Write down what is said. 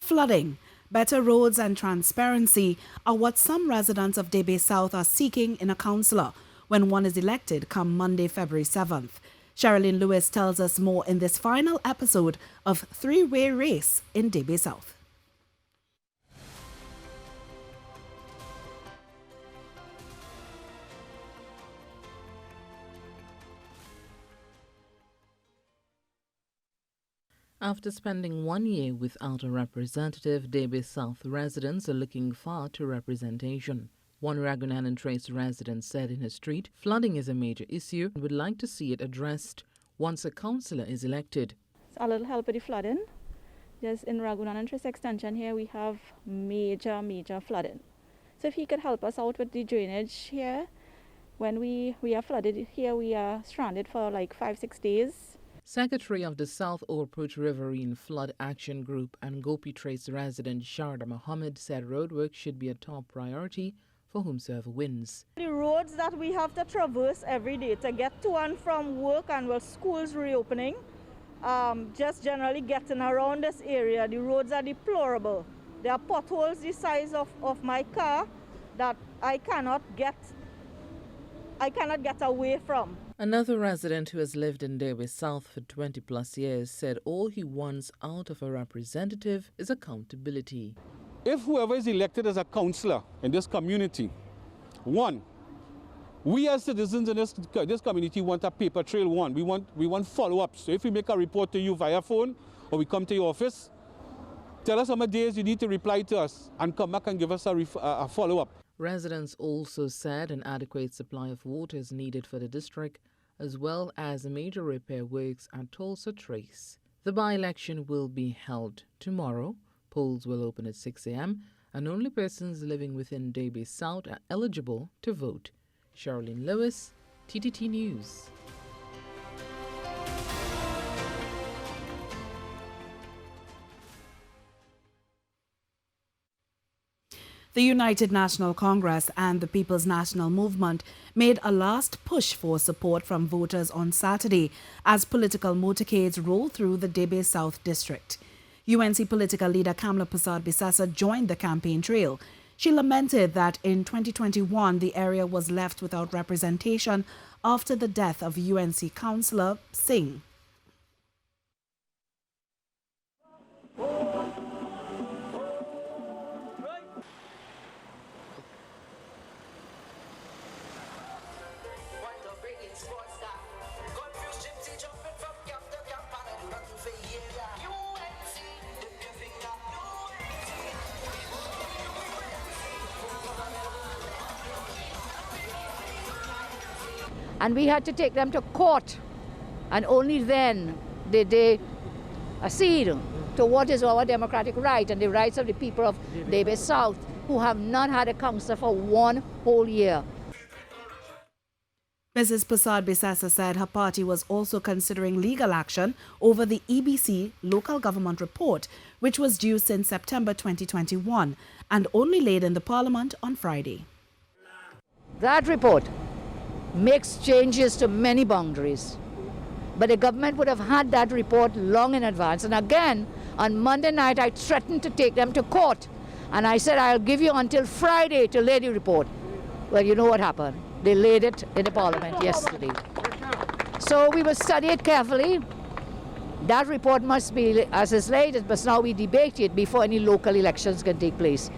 Flooding, better roads and transparency are what some residents of Debe South are seeking in a councillor when one is elected come Monday, February 7th. Cherrylene Lewis tells us more in this final episode of Three-Way Race in Debe South. After spending 1 year without a representative, Debe South residents are looking forward to representation. One Raghunan and Trace resident said in his tweet, flooding is a major issue and would like to see it addressed once a councillor is elected. A little help with the flooding. Just in Raghunan and Trace extension here we have major flooding. So if he could help us out with the drainage here, when we are flooded here, we are stranded for like 5-6 days. Secretary of the South Orput Riverine Flood Action Group and Gopi Trace resident Sharda Mohammed said roadwork should be a top priority for whomsoever wins. The roads that we have to traverse every day to get to and from work and with schools reopening, just generally getting around this area, the roads are deplorable. There are potholes the size of my car that I cannot get away from. Another resident who has lived in Debe South for 20+ years said all he wants out of a representative is accountability. If whoever is elected as a councillor in this community, one, we as citizens in this community want a paper trail. One, we want follow-ups. So if we make a report to you via phone or we come to your office, tell us how many days you need to reply to us and come back and give us a follow-up. Residents also said an adequate supply of water is needed for the district, as well as major repair works at Tulsa Trace. The by-election will be held tomorrow. Polls will open at 6 a.m. and only persons living within Debe South are eligible to vote. Cherrylene Lewis, TTT News. The United National Congress and the People's National Movement made a last push for support from voters on Saturday as political motorcades roll through the Debe South district. UNC political leader Kamala Prasad-Bissassa joined the campaign trail. She lamented that in 2021 the area was left without representation after the death of UNC councillor Singh. And we had to take them to court, and only then did they accede to what is our democratic right and the rights of the people of Debe South, who have not had a councillor for 1 whole year. Mrs. Prasad-Bissassa said her party was also considering legal action over the EBC local government report, which was due since September 2021 and only laid in the Parliament on Friday. That report makes changes to many boundaries, but the government would have had that report long in advance. And again, on Monday night, I threatened to take them to court, and I said, I'll give you until Friday to lay the report. Well, you know what happened. They laid it in the Parliament yesterday. So we will study it carefully. That report must be, as is laid, it must now be debated before any local elections can take place.